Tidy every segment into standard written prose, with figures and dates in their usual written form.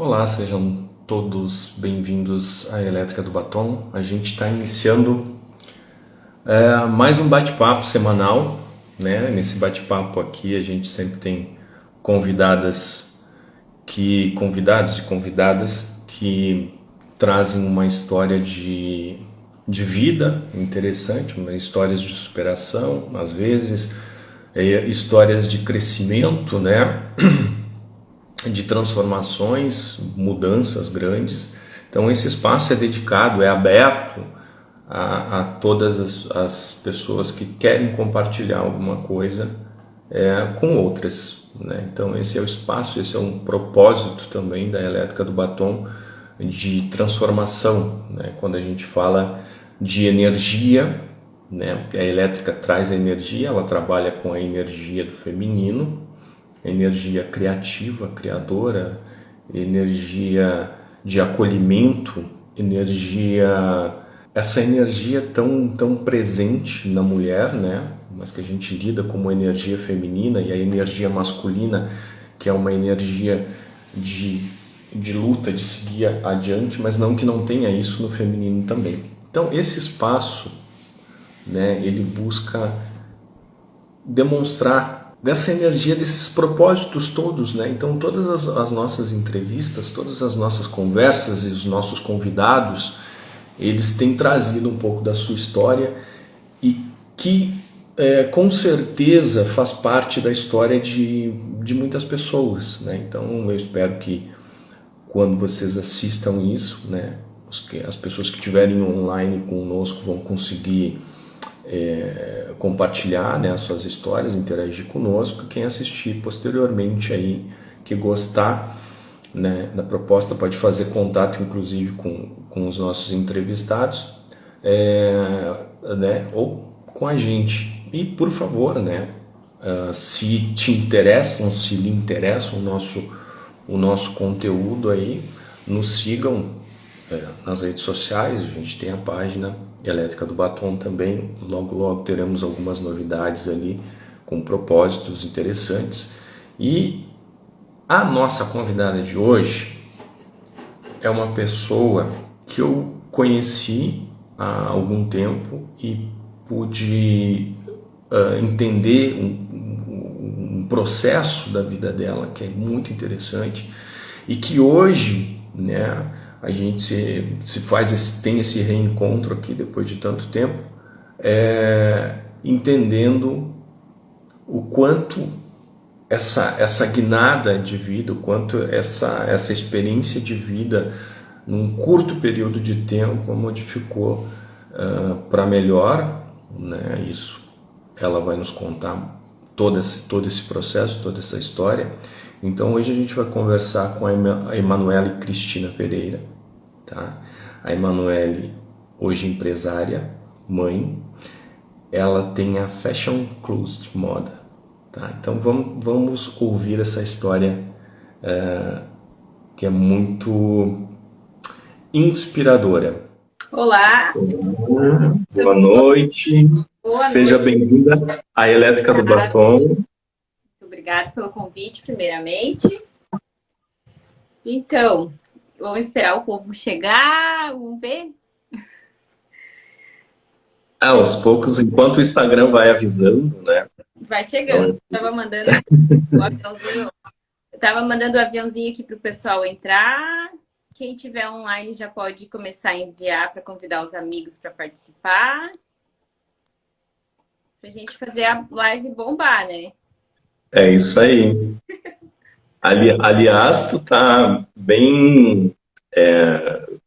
Olá, sejam todos bem-vindos à Elétrica do Batom. A gente está iniciando mais um bate-papo semanal, né? Nesse bate-papo aqui a gente sempre tem convidados e convidadas que trazem uma história de vida interessante, histórias de superação, às vezes histórias de crescimento, né? De transformações, mudanças grandes. Então esse espaço é dedicado, é aberto a todas as pessoas que querem compartilhar alguma coisa com outras, né? Então esse é o espaço, esse é um propósito também da Elétrica do Batom de transformação, né? Quando a gente fala de energia, né? A elétrica traz a energia, ela trabalha com a energia do feminino, energia criativa, criadora, energia de acolhimento, essa energia tão presente na mulher, né? Mas que a gente lida como energia feminina, e a energia masculina, que é uma energia de, de luta, de seguir adiante, mas não que não tenha isso no feminino também. Então esse espaço, né, ele busca demonstrar dessa energia, desses propósitos todos, né? Então todas as nossas entrevistas, todas as nossas conversas e os nossos convidados, eles têm trazido um pouco da sua história e que com certcerteza faz parte da história de muitas pessoas, né? Então eu espero que quando vocês assistam isso, né, as pessoas que estiverem online conosco vão conseguir compartilhar, né, as suas histórias, interagir conosco. Quem assistir posteriormente aí, que gostar, né, da proposta, pode fazer contato inclusive com os nossos entrevistados, né, ou com a gente. E por favor, né, se te interessam, se lhe interessa o nosso conteúdo aí, nos sigam nas redes sociais. A gente tem a página Elétrica do Batom também. Logo, logo teremos algumas novidades ali com propósitos interessantes. E a nossa convidada de hoje é uma pessoa que eu conheci há algum tempo e pude entender um processo da vida dela que é muito interessante e que hoje, né, a gente tem esse reencontro aqui depois de tanto tempo, entendendo o quanto essa guinada de vida, o quanto essa experiência de vida num curto período de tempo modificou para melhor, né? Isso ela vai nos contar todo esse processo, toda essa história. Então hoje a gente vai conversar com a Emanuele Cristina Pereira, tá? A Emanuele, hoje empresária, mãe, ela tem a Fashion Clothes de moda, tá? Então vamos ouvir essa história que é muito inspiradora. Olá, Boa noite, boa seja noite. bem-vinda à Elétrica do Muito Batom. obrigada pelo convite, primeiramente. Então, vamos esperar o povo chegar, vamos ver. Aos poucos, enquanto o Instagram vai avisando, né? Vai chegando. Então, Tava mandando o aviãozinho aqui para o pessoal entrar. Quem tiver online já pode começar a enviar para convidar os amigos para participar. Pra gente fazer a live bombar, né? é isso aí. Aliás, tu tá bem.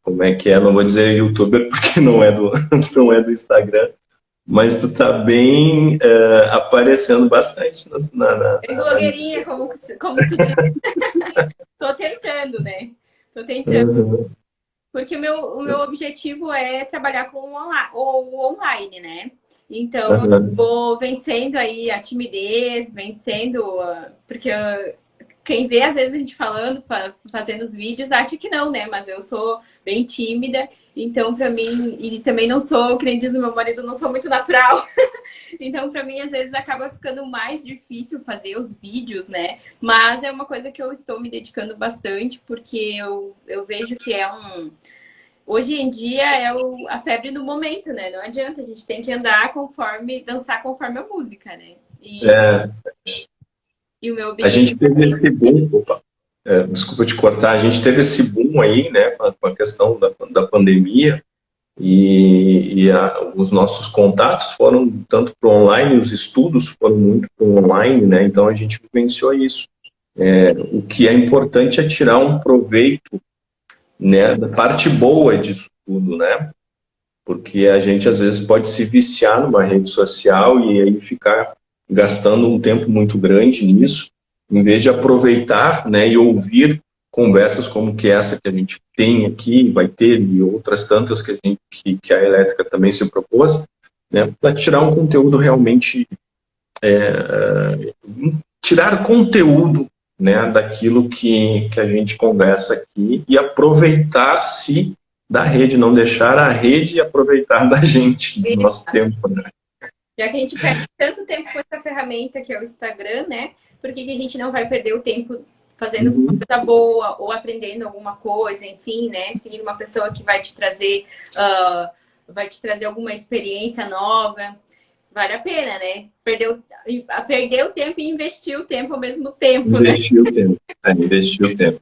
Como é que é? Não vou dizer youtuber porque não é do Instagram, mas tu tá bem aparecendo bastante Bem na mídia blogueirinha, social. como se diz. Tô tentando, né? Tô tentando. Uhum, Porque o meu objetivo é trabalhar com o online, né? Então, eu uhum, vou vencendo aí a timidez, vencendo, porque quem vê, às vezes, a gente falando, fazendo os vídeos, acha que não, né? Mas eu sou bem tímida, então, pra mim, e também não sou, que nem diz o meu marido, não sou muito natural. Então, pra mim, às vezes, acaba ficando mais difícil fazer os vídeos, né? Mas é uma coisa que eu estou me dedicando bastante, porque eu vejo que é um. Hoje em dia é a febre do momento, né? Não adianta, a gente tem que andar conforme, dançar conforme a música, né? É, E o meu a objetivo gente teve é esse boom, opa, desculpa te cortar, a gente teve esse boom aí, né, com a questão da pandemia, os nossos contatos foram tanto para online, os estudos foram muito para online, né, então a gente vivenciou isso. O que é importante é tirar um proveito, né, da parte boa disso tudo, né, porque a gente às vezes pode se viciar numa rede social e aí ficar gastando um tempo muito grande nisso, em vez de aproveitar, né, e ouvir conversas como que essa que a gente tem aqui, vai ter, e outras tantas que a Elétrica também se propôs, né, para tirar um conteúdo realmente, tirar conteúdo, né, daquilo que a gente conversa aqui e aproveitar-se da rede, não deixar a rede aproveitar da gente, do nosso tempo, né? já que a gente perde tanto tempo com essa ferramenta que é o Instagram, né? Por que a gente não vai perder o tempo fazendo uma coisa boa ou aprendendo alguma coisa, enfim, né? Seguindo uma pessoa que vai te trazer alguma experiência nova. Vale a pena, né? Perder o tempo e investir o tempo ao mesmo tempo, né? Investir o tempo. Investir o tempo.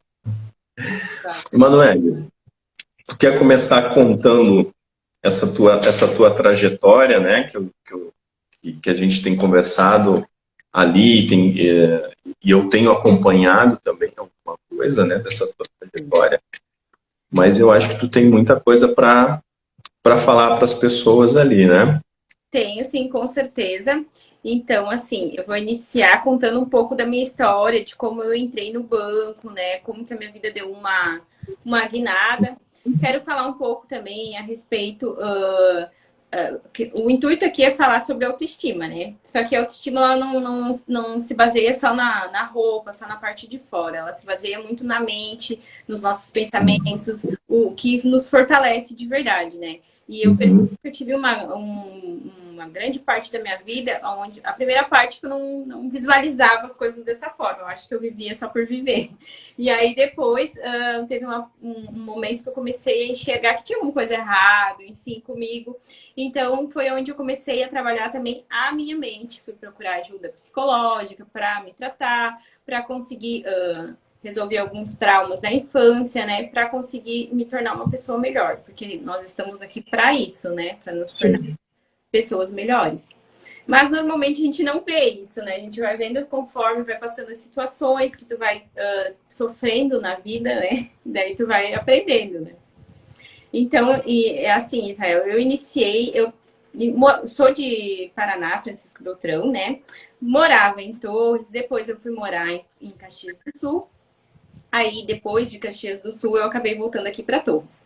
Emanuele, tu quer começar contando essa tua trajetória, né? Que a gente tem conversado ali, e eu tenho acompanhado também alguma coisa, né, dessa tua trajetória, mas eu acho que tu tem muita coisa para falar para as pessoas ali, né? Tenho, sim, com certeza. Então, assim, eu vou iniciar contando um pouco da minha história, de como eu entrei no banco, né? Como que a minha vida deu uma guinada. Quero falar um pouco também a respeito. O intuito aqui é falar sobre autoestima, né? Só que a autoestima ela não se baseia só na roupa, só na parte de fora. Ela se baseia muito na mente, nos nossos pensamentos, o que nos fortalece de verdade, né? E eu percebi que eu tive uma grande parte da minha vida, onde a primeira parte que eu não visualizava as coisas dessa forma. Eu acho que eu vivia só por viver. E aí depois teve um momento que eu comecei a enxergar que tinha alguma coisa errada, enfim, comigo. Então foi onde eu comecei a trabalhar também a minha mente. Fui procurar ajuda psicológica para me tratar, para conseguir resolver alguns traumas da infância, né, para conseguir me tornar uma pessoa melhor, porque nós estamos aqui para isso, né, para nos tornar pessoas melhores. Mas normalmente a gente não vê isso, né? A gente vai vendo conforme vai passando as situações que tu vai sofrendo na vida, né? Daí tu vai aprendendo, né? Então, e é assim, Israel, eu sou de Paraná, Francisco Beltrão, né? Morava em Torres, depois eu fui morar em Caxias do Sul. Aí, depois de Caxias do Sul, eu acabei voltando aqui para Torres.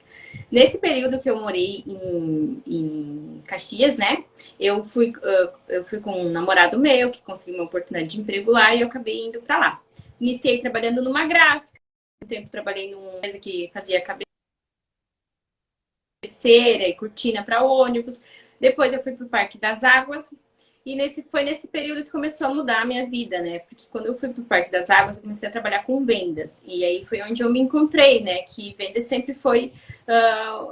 Nesse período que eu morei em Caxias, né? Eu fui com um namorado meu que conseguiu uma oportunidade de emprego lá e eu acabei indo para lá. Iniciei trabalhando numa gráfica. Um tempo trabalhei numa empresa que fazia cabeceira e cortina para ônibus. Depois eu fui para o Parque das Águas. E foi nesse período que começou a mudar a minha vida, né? Porque quando eu fui para o Parque das Águas, eu comecei a trabalhar com vendas. E aí foi onde eu me encontrei, né? Que vendas sempre foi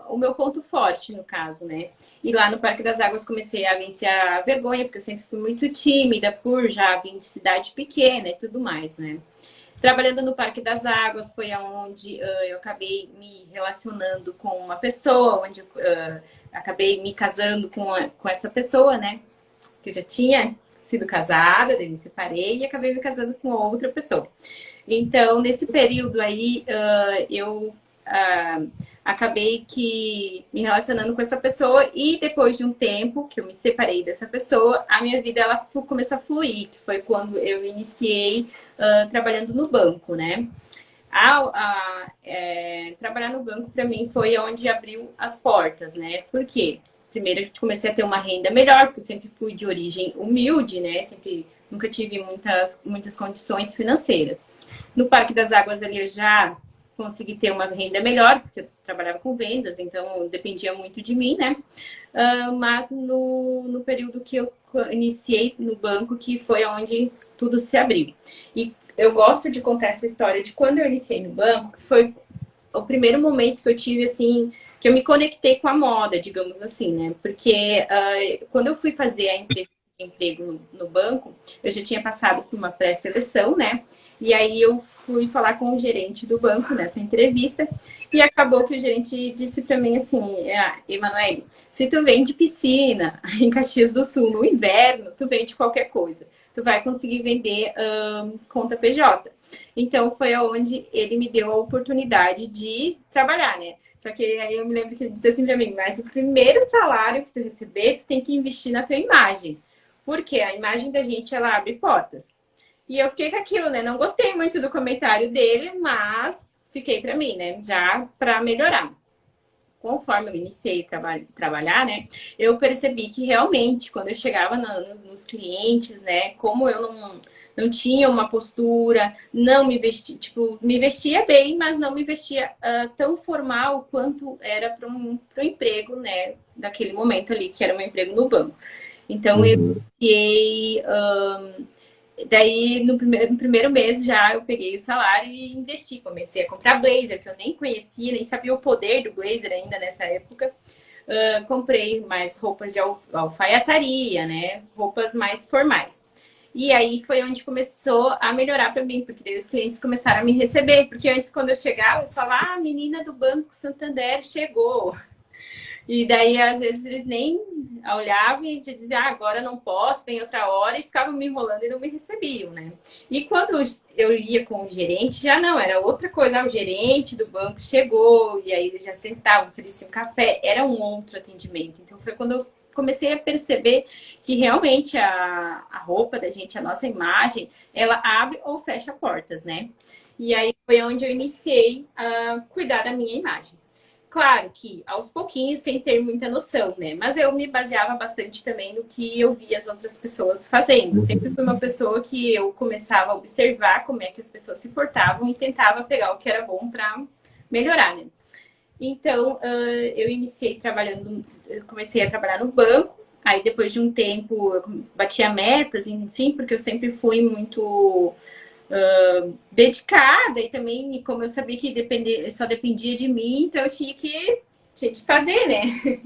o meu ponto forte, no caso, né? E lá no Parque das Águas comecei a vencer a vergonha, porque eu sempre fui muito tímida, por já vir de cidade pequena e tudo mais, né? Trabalhando no Parque das Águas foi onde eu acabei me relacionando com uma pessoa, onde eu acabei me casando com essa pessoa, né? Que eu já tinha sido casada, daí me separei e acabei me casando com outra pessoa. Então, nesse período aí, eu acabei me relacionando com essa pessoa e depois de um tempo que eu me separei dessa pessoa, a minha vida ela começou a fluir, que foi quando eu iniciei trabalhando no banco, né? Trabalhar no banco para mim foi onde abriu as portas, né? Por quê? Primeiro eu comecei a ter uma renda melhor, porque eu sempre fui de origem humilde, né? Nunca tive muitas condições financeiras. No Parque das Águas ali eu já consegui ter uma renda melhor, porque eu trabalhava com vendas, então dependia muito de mim, né? Mas no período que eu iniciei no banco, que foi onde tudo se abriu. E eu gosto de contar essa história de quando eu iniciei no banco, que foi o primeiro momento que eu tive, assim, que eu me conectei com a moda, digamos assim, né? Porque quando eu fui fazer a entrevista de emprego no banco, eu já tinha passado por uma pré-seleção, né? E aí eu fui falar com o gerente do banco nessa entrevista e acabou que o gerente disse para mim assim, Emanuele, se tu vem de piscina em Caxias do Sul no inverno, tu vende qualquer coisa. Tu vai conseguir vender conta PJ. Então foi onde ele me deu a oportunidade de trabalhar, né? Só que aí eu me lembro que ele disse assim para mim, mas o primeiro salário que tu receber, tu tem que investir na tua imagem. Porque a imagem da gente, ela abre portas. E eu fiquei com aquilo, né? Não gostei muito do comentário dele, mas fiquei para mim, né? Já para melhorar. Conforme eu iniciei a trabalhar, né? Eu percebi que realmente, quando eu chegava nos clientes, né? Como eu não tinha uma postura, não me vestia, tipo, me vestia bem, mas não me vestia tão formal quanto era para um emprego, né? Daquele momento ali, que era um emprego no banco. Então, eu iniciei. Daí, no primeiro mês já eu peguei o salário e investi. Comecei a comprar blazer, que eu nem conhecia, nem sabia o poder do blazer ainda nessa época. Comprei mais roupas de alfaiataria, né? Roupas mais formais. E aí foi onde começou a melhorar para mim, porque daí os clientes começaram a me receber. Porque antes, quando eu chegava, eu falava, a menina do Banco Santander chegou. E daí, às vezes, eles nem olhavam e diziam, agora não posso, vem outra hora, e ficavam me enrolando e não me recebiam, né? E quando eu ia com o gerente, já não, era outra coisa. O gerente do banco chegou, e aí eles já sentavam, ofereciam um café, era um outro atendimento. Então, foi quando eu comecei a perceber que realmente a roupa da gente, a nossa imagem, ela abre ou fecha portas, né? E aí foi onde eu iniciei a cuidar da minha imagem. Claro que aos pouquinhos, sem ter muita noção, né? Mas eu me baseava bastante também no que eu via as outras pessoas fazendo. Sempre fui uma pessoa que eu começava a observar como é que as pessoas se portavam e tentava pegar o que era bom para melhorar, né? Então, eu iniciei trabalhando, eu comecei a trabalhar no banco. Aí, depois de um tempo, eu batia metas, enfim, porque eu sempre fui muito dedicada e também, como eu sabia que só dependia de mim, então eu tinha que fazer, né?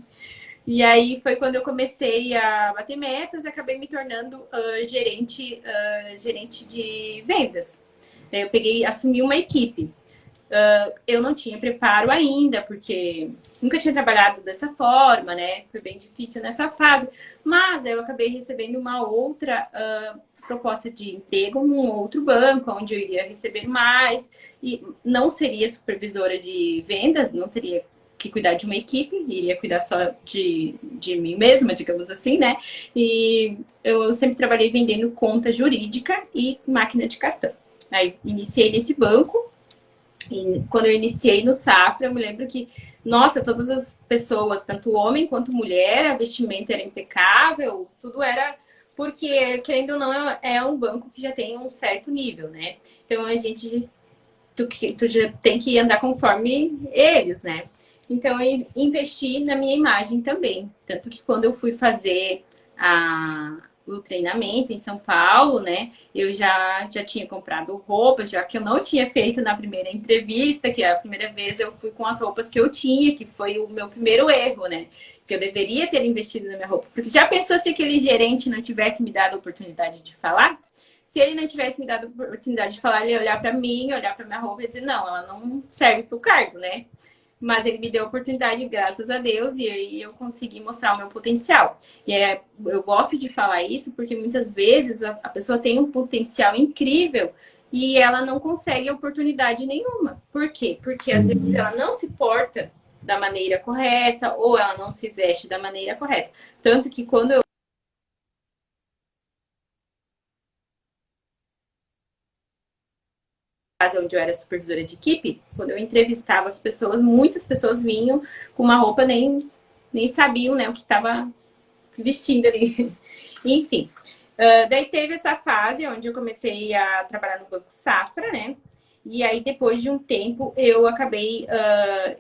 E aí foi quando eu comecei a bater metas, acabei me tornando gerente de vendas. Eu peguei, assumi uma equipe. Eu não tinha preparo ainda, porque nunca tinha trabalhado dessa forma, né? Foi bem difícil nessa fase. Mas eu acabei recebendo uma outra proposta de emprego num outro banco, onde eu iria receber mais. E não seria supervisora de vendas, não teria que cuidar de uma equipe, iria cuidar só de mim mesma, digamos assim, né? E eu sempre trabalhei vendendo conta jurídica e máquina de cartão. Aí iniciei nesse banco. E quando eu iniciei no Safra, eu me lembro que, nossa, todas as pessoas, tanto homem quanto mulher, a vestimenta era impecável, tudo era. Porque, querendo ou não, é um banco que já tem um certo nível, né? Então a gente. Tu já tem que andar conforme eles, né? Então eu investi na minha imagem também. Tanto que quando eu fui fazer o treinamento em São Paulo, né? Eu já tinha comprado roupas, já que eu não tinha feito na primeira entrevista, que a primeira vez eu fui com as roupas que eu tinha, que foi o meu primeiro erro, né? Que eu deveria ter investido na minha roupa. Porque já pensou se aquele gerente não tivesse me dado a oportunidade de falar? Se ele não tivesse me dado a oportunidade de falar, ele ia olhar para mim, olhar para minha roupa e dizer, não, ela não serve para o cargo, né? Mas ele me deu a oportunidade, graças a Deus, e aí eu consegui mostrar o meu potencial. E eu gosto de falar isso porque muitas vezes a pessoa tem um potencial incrível e ela não consegue oportunidade nenhuma. Por quê? Porque às vezes ela não se porta da maneira correta ou ela não se veste da maneira correta. Tanto que quando eu casa onde eu era supervisora de equipe, quando eu entrevistava as pessoas, muitas pessoas vinham com uma roupa nem sabiam, né, o que estava vestindo ali. Enfim. Daí teve essa fase onde eu comecei a trabalhar no Banco Safra, né? E aí, depois de um tempo, eu acabei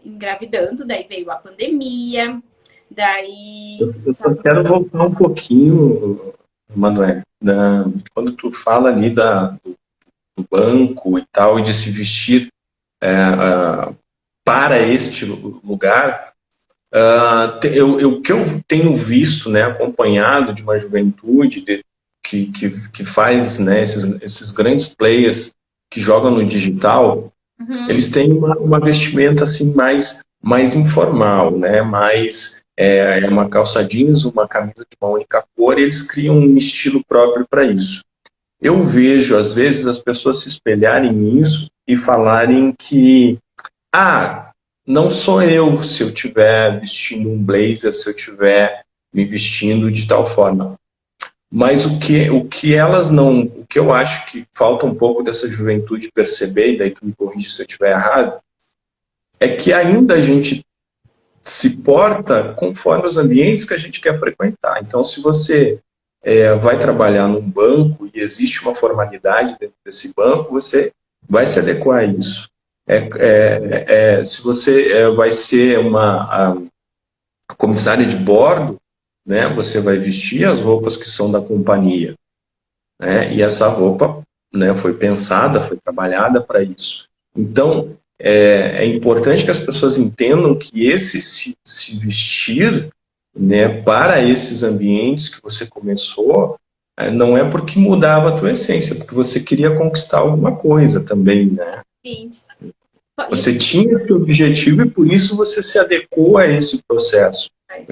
engravidando, daí veio a pandemia, daí. Eu só quero voltar um pouquinho, Manuel, quando tu fala ali do banco e tal, e de se vestir para este lugar, o que eu tenho visto, né, acompanhado de uma juventude que faz, né, esses grandes players que jogam no digital, Uhum. eles têm uma vestimenta assim mais informal, né, mais uma calça jeans, uma camisa de uma única cor, e eles criam um estilo próprio para isso. Eu vejo, às vezes, as pessoas se espelharem nisso e falarem que não sou eu se eu estiver vestindo um blazer, se eu estiver me vestindo de tal forma. Mas o que elas não. O que eu acho que falta um pouco dessa juventude perceber, e daí tu me corrige se eu estiver errado, é que ainda a gente se porta conforme os ambientes que a gente quer frequentar. Então, se você vai trabalhar num banco e existe uma formalidade dentro desse banco, você vai se adequar a isso. Se você vai ser uma comissária de bordo, né, você vai vestir as roupas que são da companhia, né, e essa roupa, né, foi pensada, foi trabalhada para isso. Então, é importante que as pessoas entendam que esse se vestir, né, para esses ambientes que você começou, não é porque mudava a tua essência, porque você queria conquistar alguma coisa também, né? Gente, isso Você tinha esse objetivo e por isso você se adequou a esse processo. faz.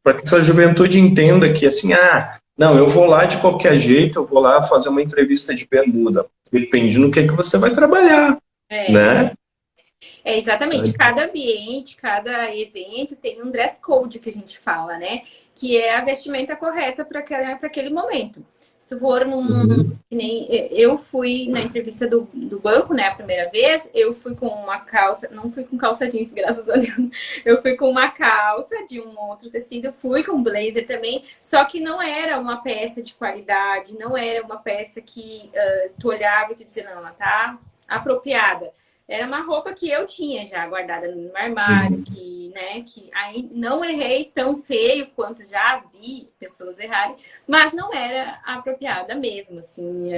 Para que essa juventude entenda que assim, não, eu vou lá de qualquer jeito, eu vou lá fazer uma entrevista de bermuda. Depende no que é que você vai trabalhar, É, né? exatamente. Cada ambiente, cada evento tem um dress code que a gente fala, né? Que é a vestimenta correta para aquele momento. Se tu for Uhum. que nem eu fui na entrevista do banco, né, a primeira vez, eu fui com uma calça, não fui com calça jeans, graças a Deus. Eu fui com uma calça de um outro tecido, fui com blazer também, só que não era uma peça de qualidade, não era uma peça que tu olhava e tu dizia, não, ela tá apropriada. Era uma roupa que eu tinha já guardada no armário, Uhum. que aí não errei tão feio quanto já vi pessoas errarem, mas não era apropriada mesmo, assim,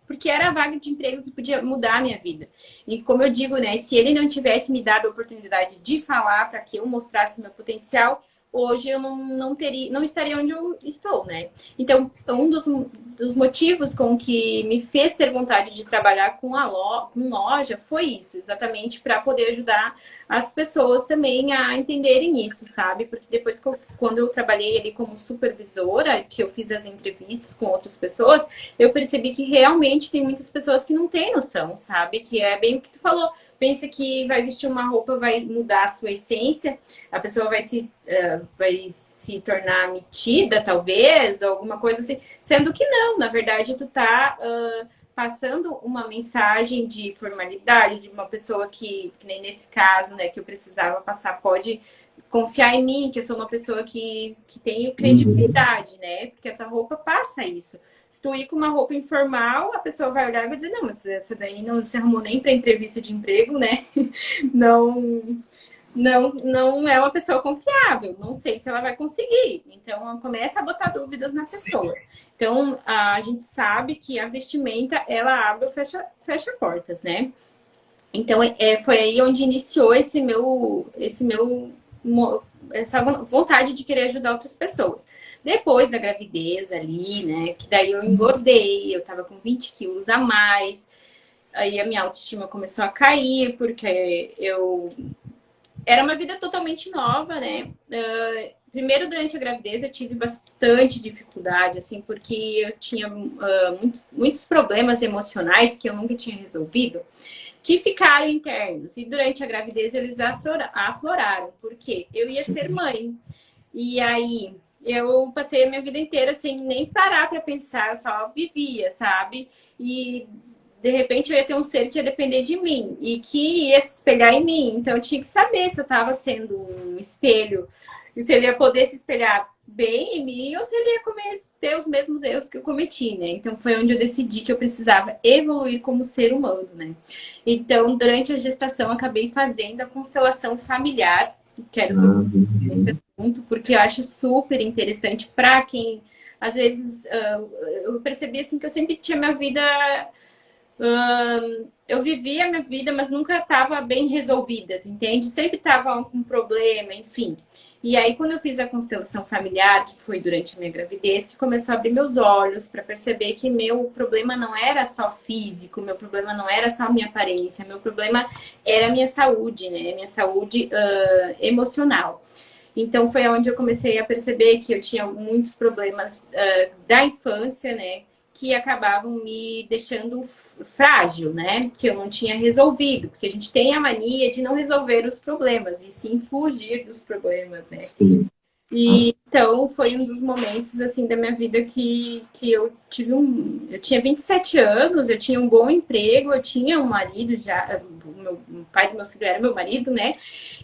porque era a vaga de emprego que podia mudar a minha vida. E como eu digo, né, se ele não tivesse me dado a oportunidade de falar para que eu mostrasse meu potencial, hoje eu não estaria onde eu estou, né? Então, dos motivos com que me fez ter vontade de trabalhar com loja foi isso, exatamente para poder ajudar as pessoas também a entenderem isso, sabe? Porque depois quando eu trabalhei ali como supervisora, que eu fiz as entrevistas com outras pessoas, eu percebi que realmente tem muitas pessoas que não têm noção, sabe? Que é bem o que tu falou. Pensa que vai vestir uma roupa, vai mudar a sua essência, a pessoa vai se tornar metida, talvez, ou alguma coisa assim. Sendo que não, na verdade, tu tá passando uma mensagem de formalidade, de uma pessoa que nem nesse caso, né, que eu precisava passar, pode confiar em mim, que eu sou uma pessoa que tem Uhum. credibilidade, né? Porque a tua roupa passa isso. Se tu ir com uma roupa informal, a pessoa vai olhar e vai dizer, não, mas essa daí não se arrumou nem para entrevista de emprego, né? Não, não é uma pessoa confiável. Não sei se ela vai conseguir. Então, começa a botar dúvidas na pessoa. Então, a gente sabe que a vestimenta, ela abre ou fecha portas, né? Então, foi aí onde iniciou essa vontade de querer ajudar outras pessoas. Depois da gravidez ali, né? Que daí eu engordei, eu tava com 20 quilos a mais. Aí a minha autoestima começou a cair, porque eu era uma vida totalmente nova, né? Primeiro, durante a gravidez, eu tive bastante dificuldade, assim, porque eu tinha muitos problemas emocionais que eu nunca tinha resolvido, que ficaram internos. E durante a gravidez, eles afloraram, porque eu ia ser Sim. mãe. E aí, eu passei a minha vida inteira sem nem parar para pensar, eu só vivia, sabe? E de repente eu ia ter um ser que ia depender de mim e que ia se espelhar em mim. Então eu tinha que saber se eu estava sendo um espelho e se ele ia poder se espelhar bem em mim ou se ele ia cometer os mesmos erros que eu cometi, né? Então foi onde eu decidi que eu precisava evoluir como ser humano, né? Então, durante a gestação, eu acabei fazendo a constelação familiar. Quero ver nesse Uhum. assunto, porque eu acho super interessante para quem, às vezes, eu percebi assim que eu sempre tinha minha vida eu vivia a minha vida, mas nunca estava bem resolvida, entende? Sempre estava com um problema, enfim. E aí, quando eu fiz a constelação familiar, que foi durante a minha gravidez, que começou a abrir meus olhos para perceber que meu problema não era só físico, meu problema não era só a minha aparência, meu problema era a minha saúde, né? Minha saúde emocional. Então, foi onde eu comecei a perceber que eu tinha muitos problemas da infância, né? Que acabavam me deixando frágil, né? Que eu não tinha resolvido, porque a gente tem a mania de não resolver os problemas e sim fugir dos problemas, né? Sim. E então foi um dos momentos assim da minha vida que eu tive eu tinha 27 anos, eu tinha um bom emprego, eu tinha um marido já, o pai do meu filho era meu marido, né?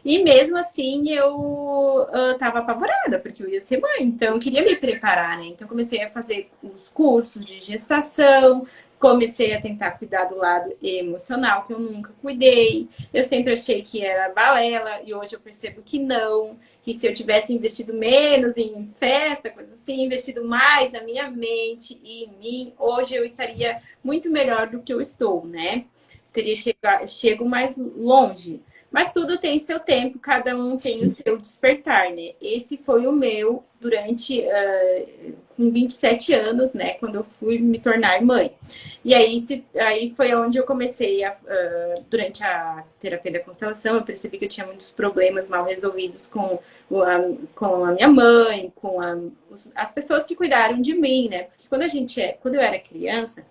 E mesmo assim eu tava apavorada, porque eu ia ser mãe, então eu queria me preparar, né? Então comecei a fazer os cursos de gestação, comecei a tentar cuidar do lado emocional, que eu nunca cuidei. Eu sempre achei que era balela, e hoje eu percebo que não, que se eu tivesse investido menos em festa, coisa assim, investido mais na minha mente e em mim, hoje eu estaria muito melhor do que eu estou, né? Teria chego mais longe. Mas tudo tem seu tempo, cada um tem o Sim. seu despertar, né? Esse foi o meu durante com 27 anos, né? Quando eu fui me tornar mãe. E aí, aí foi onde eu comecei durante a terapia da constelação, eu percebi que eu tinha muitos problemas mal resolvidos com a minha mãe, as pessoas que cuidaram de mim, né? Porque quando eu era criança,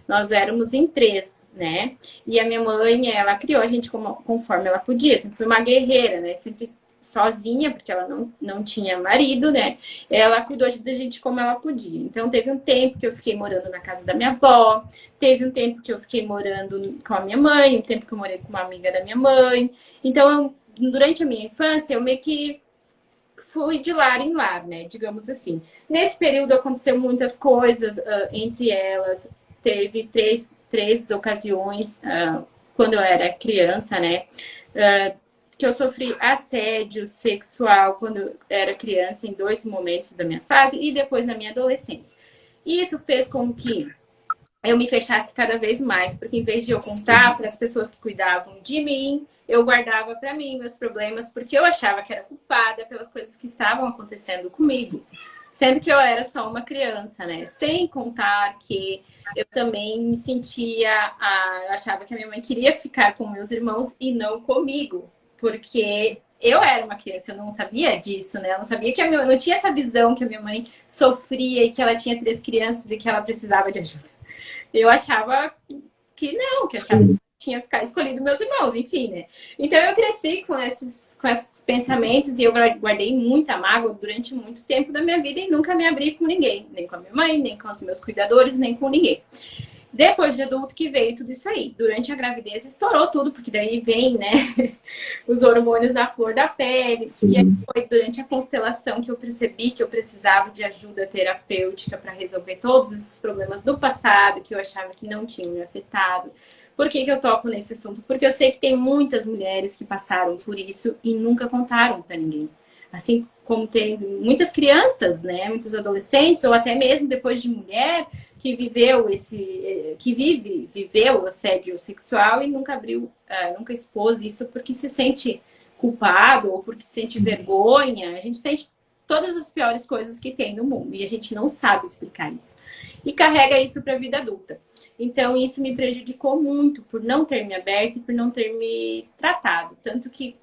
nós éramos em três, né? E a minha mãe, ela criou a gente conforme ela podia. Sempre foi uma guerreira, né? Sempre sozinha, porque ela não tinha marido, né? Ela cuidou da gente como ela podia. Então, teve um tempo que eu fiquei morando na casa da minha avó, teve um tempo que eu fiquei morando com a minha mãe, um tempo que eu morei com uma amiga da minha mãe. Então, durante a minha infância, eu meio que fui de lar em lar, né? Digamos assim. Nesse período aconteceu muitas coisas, entre elas teve três ocasiões quando eu era criança, né? Que eu sofri assédio sexual quando eu era criança, em dois momentos da minha fase e depois na minha adolescência. E isso fez com que eu me fechasse cada vez mais, porque em vez de eu contar para as pessoas que cuidavam de mim, eu guardava para mim meus problemas, porque eu achava que era culpada pelas coisas que estavam acontecendo comigo, sendo que eu era só uma criança, né? Sem contar que eu também me sentia, eu achava que a minha mãe queria ficar com meus irmãos e não comigo, porque eu era uma criança, eu não sabia disso, né? Eu não sabia que eu não tinha essa visão que a minha mãe sofria e que ela tinha três crianças e que ela precisava de ajuda. Eu achava que não, que achava que Sim. tinha escolhido meus irmãos, enfim, né? Então eu cresci com esses pensamentos e eu guardei muita mágoa durante muito tempo da minha vida e nunca me abri com ninguém, nem com a minha mãe, nem com os meus cuidadores, nem com ninguém. Depois de adulto que veio tudo isso aí. Durante a gravidez estourou tudo, porque daí vem, né, os hormônios da flor da pele. E aí Sim. foi durante a constelação que eu percebi que eu precisava de ajuda terapêutica para resolver todos esses problemas do passado, que eu achava que não tinham me afetado. Por que eu toco nesse assunto? Porque eu sei que tem muitas mulheres que passaram por isso e nunca contaram para ninguém. Assim como tem muitas crianças, né, muitos adolescentes, ou até mesmo depois de mulher, que viveu assédio sexual e nunca abriu, nunca expôs isso porque se sente culpado ou porque se sente vergonha. A gente sente todas as piores coisas que tem no mundo e a gente não sabe explicar isso. E carrega isso para a vida adulta. Então, isso me prejudicou muito por não ter me aberto e por não ter me tratado. Tanto que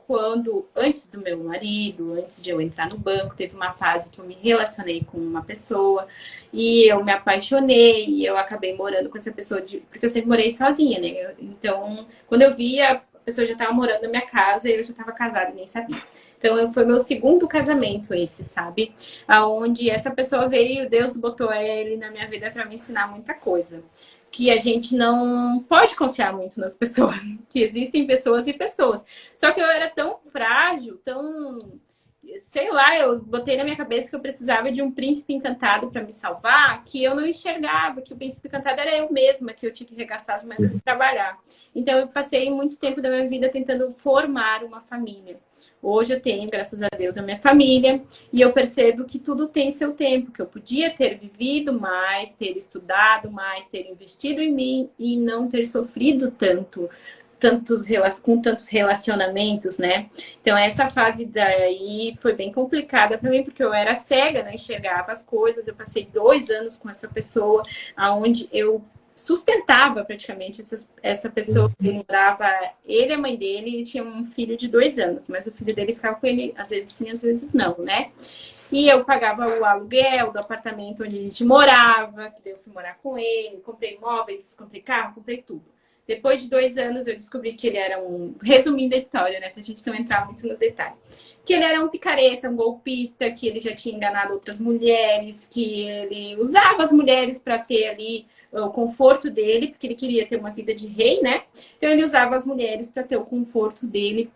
antes do meu marido, antes de eu entrar no banco, teve uma fase que eu me relacionei com uma pessoa e eu me apaixonei e eu acabei morando com essa pessoa, porque eu sempre morei sozinha, né? Então, quando eu via, a pessoa já estava morando na minha casa e eu já estava casada e nem sabia. Então, foi meu segundo casamento esse, sabe? Aonde essa pessoa veio, Deus botou ele na minha vida para me ensinar muita coisa. Que a gente não pode confiar muito nas pessoas, que existem pessoas e pessoas. Só que eu era tão frágil, tão sei lá, eu botei na minha cabeça que eu precisava de um príncipe encantado para me salvar, que eu não enxergava que o príncipe encantado era eu mesma, que eu tinha que arregaçar as mangas e trabalhar. Então eu passei muito tempo da minha vida tentando formar uma família. Hoje eu tenho, graças a Deus, a minha família e eu percebo que tudo tem seu tempo, que eu podia ter vivido mais, ter estudado mais, ter investido em mim e não ter sofrido tanto com tantos relacionamentos, né? Então essa fase daí foi bem complicada para mim porque eu era cega, não enxergava as coisas. Eu passei 2 anos com essa pessoa, aonde eu sustentava praticamente essa pessoa que morava, ele e a mãe dele, e tinha um filho de 2 anos, mas o filho dele ficava com ele às vezes sim, às vezes não, né? E eu pagava o aluguel do apartamento onde a gente morava, que daí eu fui morar com ele, comprei móveis, comprei carro, comprei tudo. Depois de 2 anos, eu descobri que ele era resumindo a história, né? Pra gente não entrar muito no detalhe. Que ele era um picareta, um golpista, que ele já tinha enganado outras mulheres, que ele usava as mulheres para ter ali o conforto dele, porque ele queria ter uma vida de rei, né? Então ele usava as mulheres para ter o conforto dele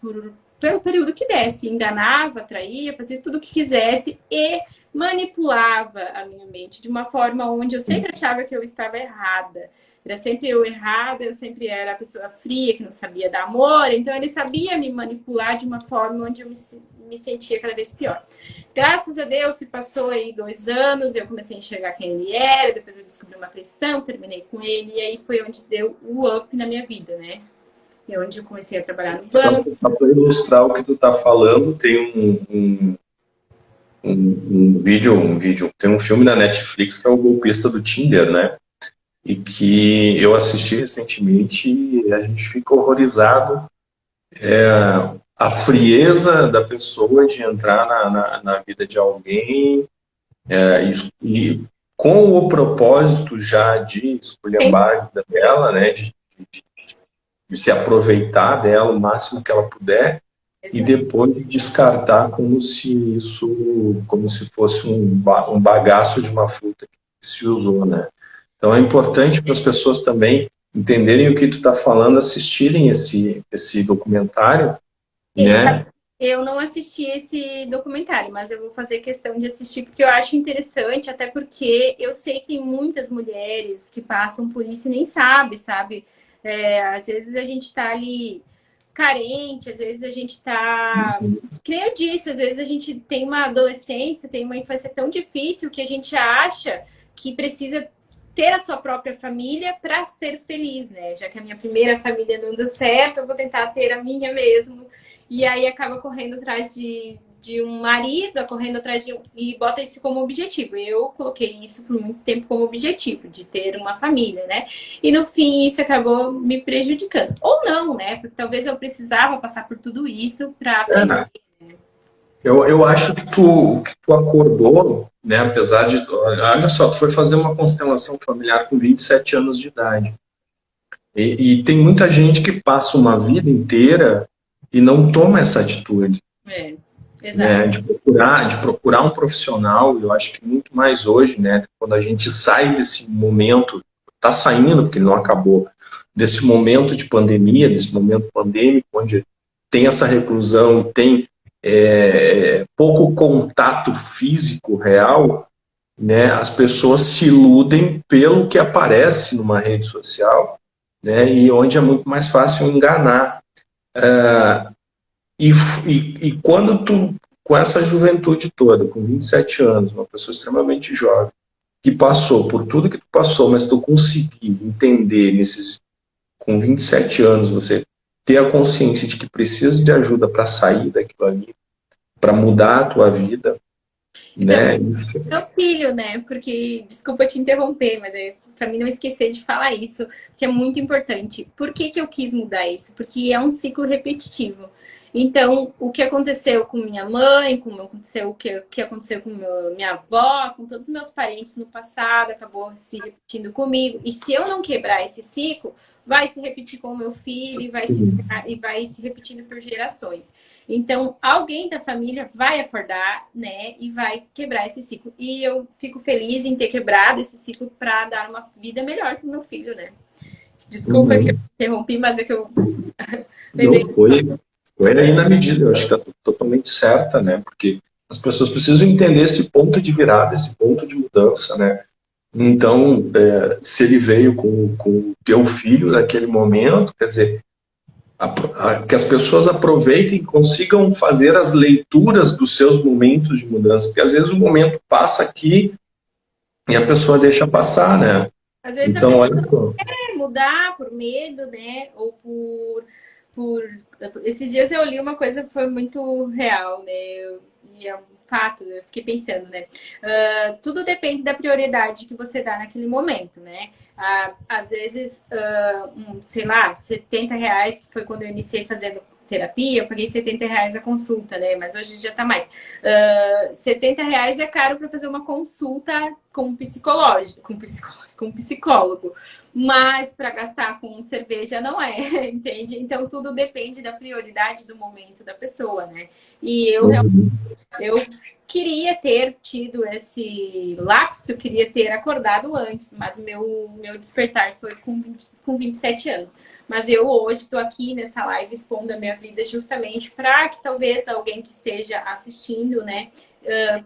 pelo período que desse. Enganava, atraía, fazia tudo o que quisesse e manipulava a minha mente de uma forma onde eu sempre achava que eu estava errada. Era sempre eu errada, eu sempre era a pessoa fria, que não sabia dar amor. Então, ele sabia me manipular de uma forma onde eu me sentia cada vez pior. Graças a Deus, se passou aí 2 anos, eu comecei a enxergar quem ele era, depois eu descobri uma traição, terminei com ele, e aí foi onde deu o up na minha vida, né? E onde eu comecei a trabalhar no banco. Só para ilustrar o que tu tá falando, tem um vídeo, tem um filme na Netflix que é o Golpista do Tinder, né? E que eu assisti recentemente e a gente fica horrorizado. A frieza da pessoa de entrar na vida de alguém e com o propósito já de esculhambar a vida dela, né, de se aproveitar dela o máximo que ela puder. Exato. E depois descartar como se fosse um bagaço de uma fruta que se usou, né? Então é importante para as pessoas também entenderem o que tu está falando, assistirem esse documentário, né? Eu não assisti esse documentário, mas eu vou fazer questão de assistir porque eu acho interessante, até porque eu sei que tem muitas mulheres que passam por isso e nem sabe? Às vezes a gente está ali carente, às vezes a gente está... Que nem eu disse, às vezes a gente tem uma adolescência, tem uma infância tão difícil que a gente acha que precisa ter a sua própria família para ser feliz, né? Já que a minha primeira família não deu certo, eu vou tentar ter a minha mesmo. E aí acaba correndo atrás de um marido, correndo atrás e bota isso como objetivo. Eu coloquei isso por muito tempo como objetivo, de ter uma família, né? E no fim isso acabou me prejudicando. Ou não, né? Porque talvez eu precisava passar por tudo isso para aprender. Eu acho que tu acordou, né? Apesar de... Olha só, tu foi fazer uma constelação familiar com 27 anos de idade. E tem muita gente que passa uma vida inteira e não toma essa atitude. Exato. Né, de procurar um profissional. Eu acho que muito mais hoje, né, quando a gente sai desse momento, está saindo, porque ele não acabou, desse momento de pandemia, desse momento pandêmico, onde tem essa reclusão, tem pouco contato físico real, né, as pessoas se iludem pelo que aparece numa rede social, né, e onde é muito mais fácil enganar. E quando tu, com essa juventude toda, com 27 anos, uma pessoa extremamente jovem, que passou por tudo que tu passou, mas tu conseguiu entender com 27 anos, você ter a consciência de que precisa de ajuda para sair daquilo ali, para mudar a tua vida, né? Isso. Meu filho, né? Porque, desculpa te interromper, mas para mim não esquecer de falar isso, que é muito importante. Por que eu quis mudar isso? Porque é um ciclo repetitivo. Então, o que aconteceu com minha mãe, o que aconteceu com minha avó, com todos os meus parentes no passado, acabou se repetindo comigo. E se eu não quebrar esse ciclo, vai se repetir com o meu filho e vai se repetindo por gerações. Então, alguém da família vai acordar, né, e vai quebrar esse ciclo. E eu fico feliz em ter quebrado esse ciclo para dar uma vida melhor para o meu filho, né? Desculpa que eu interrompi, mas é que eu Não Coelho aí na medida, eu acho que está totalmente certa, né? Porque as pessoas precisam entender esse ponto de virada, esse ponto de mudança, né? Então, se ele veio com o teu filho naquele momento, quer dizer, que as pessoas aproveitem e consigam fazer as leituras dos seus momentos de mudança, porque às vezes o momento passa aqui e a pessoa deixa passar, né? Às vezes a Então, pessoa olha só. quer mudar por medo, né? Ou por... Esses dias eu li uma coisa que foi muito real, né? E é um fato, eu fiquei pensando, né? Tudo depende da prioridade que você dá naquele momento, né? Às vezes, sei lá, R$ 70, que foi quando eu iniciei fazendo terapia, eu paguei R$ 70 a consulta, né? Mas hoje já tá mais. R$ 70 é caro para fazer uma consulta com um psicólogo. Mas para gastar com cerveja não é, entende? Então tudo depende da prioridade do momento da pessoa, né? E eu queria ter tido esse lapso, eu queria ter acordado antes, mas meu despertar foi com 27 anos. Mas eu hoje estou aqui nessa live expondo a minha vida justamente para que talvez alguém que esteja assistindo, né,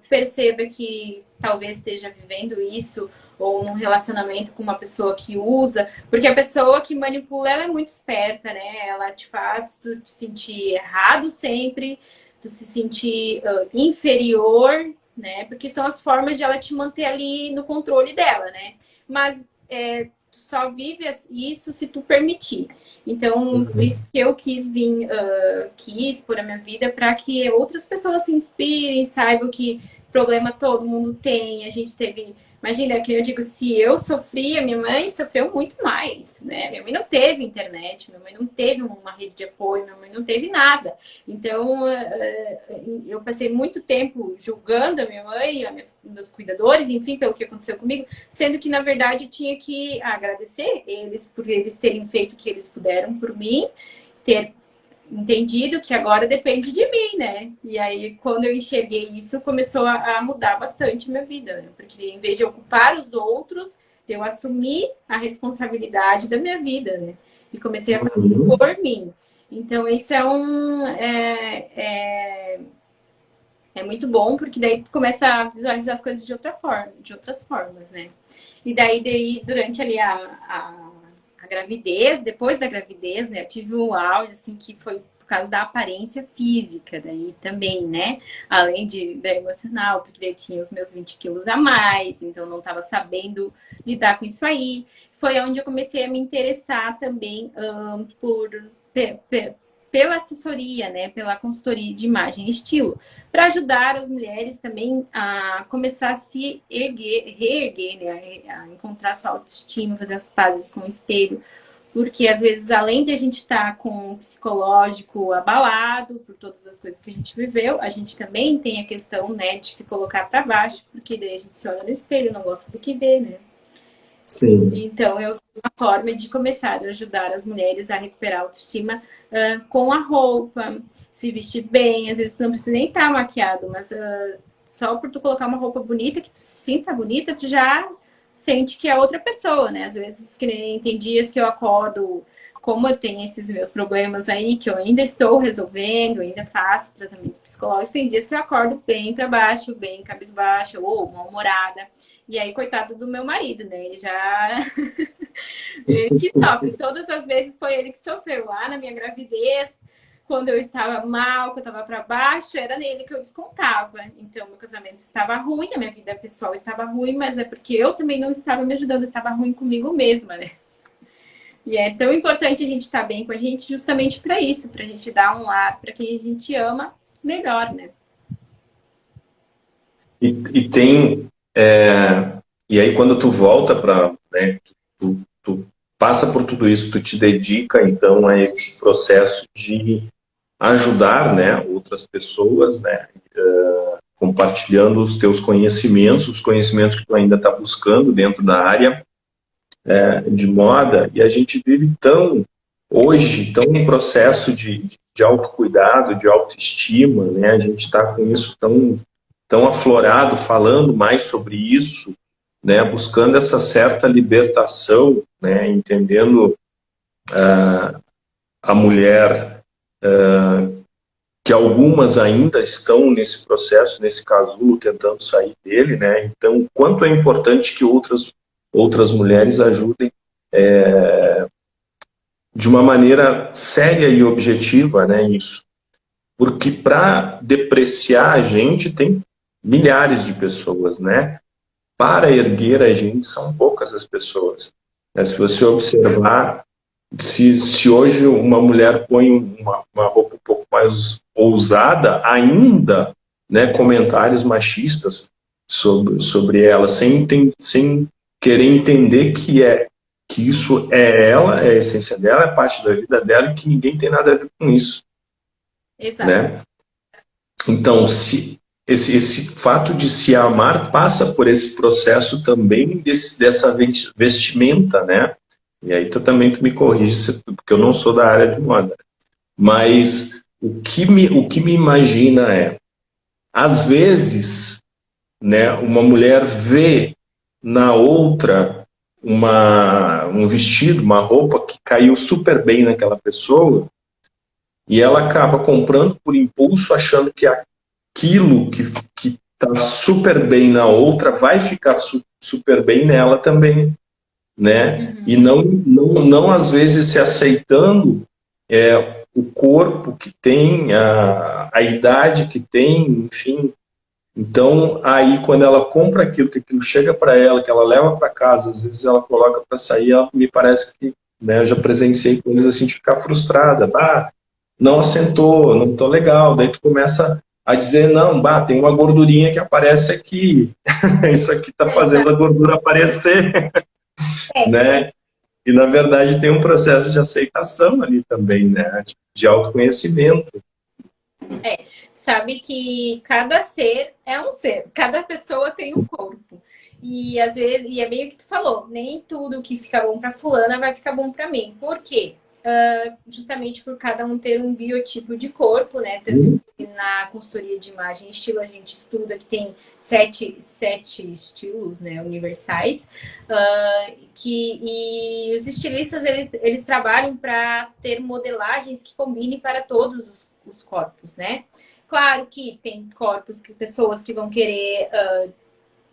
perceba que talvez esteja vivendo isso ou num relacionamento com uma pessoa que usa, porque a pessoa que manipula, ela é muito esperta, né? Ela te faz tu te sentir errado sempre, tu se sentir inferior, né? Porque são as formas de ela te manter ali no controle dela, né? Mas tu só vive isso se tu permitir. Então, por isso que eu quis vir, quis por a minha vida, para que outras pessoas se inspirem, saibam que problema todo mundo tem. A gente teve... Imagina, que eu digo, se eu sofria, minha mãe sofreu muito mais, né? Minha mãe não teve internet, minha mãe não teve uma rede de apoio, minha mãe não teve nada. Então, eu passei muito tempo julgando a minha mãe, meus cuidadores, enfim, pelo que aconteceu comigo, sendo que, na verdade, eu tinha que agradecer eles por eles terem feito o que eles puderam por mim, ter entendido que agora depende de mim, né? E aí, quando eu enxerguei isso, começou a mudar bastante a minha vida, né? Porque em vez de ocupar os outros, eu assumi a responsabilidade da minha vida, né? E comecei a fazer por mim. Então, isso é muito bom, porque daí tu começa a visualizar as coisas de outras formas, né? E daí durante ali a gravidez, depois da gravidez, né, eu tive um auge, assim, que foi por causa da aparência física, daí também, né, além da emocional, porque daí eu tinha os meus 20 quilos a mais, então não estava sabendo lidar com isso aí. Foi onde eu comecei a me interessar também pela assessoria, né, pela consultoria de imagem e estilo, para ajudar as mulheres também a começar a se reerguer, né, a encontrar sua autoestima, fazer as pazes com o espelho, porque às vezes, além de a gente estar com o psicológico abalado por todas as coisas que a gente viveu, a gente também tem a questão, né, de se colocar para baixo, porque daí a gente se olha no espelho, não gosta do que vê, né? Sim. Então, uma forma de começar a ajudar as mulheres a recuperar a autoestima com a roupa, se vestir bem. Às vezes tu não precisa nem estar maquiado, mas só por tu colocar uma roupa bonita, que tu se sinta bonita, tu já sente que é outra pessoa, né? Às vezes, que nem tem dias que eu acordo, como eu tenho esses meus problemas aí, que eu ainda estou resolvendo, ainda faço tratamento psicológico, tem dias que eu acordo bem para baixo, bem cabisbaixa, ou mal-humorada. E aí, coitado do meu marido, né? Ele já... ele que sofre. Todas as vezes foi ele que sofreu. Lá na minha gravidez, quando eu estava mal, que eu estava para baixo, era nele que eu descontava. Então, meu casamento estava ruim, a minha vida pessoal estava ruim, mas é porque eu também não estava me ajudando, eu estava ruim comigo mesma, né? E é tão importante a gente estar bem com a gente justamente para isso, para a gente dar um lar para quem a gente ama melhor, né? E tem... e aí, quando tu volta para... Né, tu passa por tudo isso, tu te dedica, então, a esse processo de ajudar, né, outras pessoas, né, compartilhando os teus conhecimentos, os conhecimentos que tu ainda está buscando dentro da área de moda, e a gente vive hoje, tão um processo de autocuidado, de autoestima, né, a gente está com isso tão aflorado, falando mais sobre isso, né, buscando essa certa libertação, né, entendendo a mulher que algumas ainda estão nesse processo, nesse casulo, tentando sair dele, né? Então, o quanto é importante que outras mulheres ajudem de uma maneira séria e objetiva, né, isso. Porque para depreciar a gente tem milhares de pessoas, né? Para erguer a gente são poucas as pessoas. Se você observar, se hoje uma mulher põe uma roupa um pouco mais ousada, ainda, né, comentários machistas sobre ela, sem querer entender que isso é ela, é a essência dela, é parte da vida dela e que ninguém tem nada a ver com isso, Exato. né? Então, se esse fato de se amar passa por esse processo também dessa vestimenta, né? E aí também tu me corrige, porque eu não sou da área de moda. Mas o que me imagina é, às vezes, né, uma mulher vê na outra um vestido, uma roupa que caiu super bem naquela pessoa, e ela acaba comprando por impulso, achando que aquilo que está super bem na outra vai ficar super bem nela também, né? E não às vezes se aceitando o corpo que tem, a idade que tem, enfim. Então, aí quando ela compra aquilo, que aquilo chega para ela, que ela leva para casa, às vezes ela coloca para sair, ela, me parece que, né, eu já presenciei coisas assim de ficar frustrada. Não assentou, não tô legal. Daí tu começa a dizer, não, tem uma gordurinha que aparece aqui. Isso aqui tá fazendo a gordura aparecer, né? E, na verdade, tem um processo de aceitação ali também, né? De autoconhecimento. Sabe que cada ser é um ser, cada pessoa tem um corpo. E às vezes, e é bem o que tu falou, nem tudo que fica bom para fulana vai ficar bom para mim. Por quê? Justamente por cada um ter um biotipo de corpo, né? Tanto que na consultoria de imagem e estilo a gente estuda que tem sete estilos, né, universais, e os estilistas eles trabalham para ter modelagens que combinem para todos os corpos, né? Claro que tem corpos, pessoas que vão querer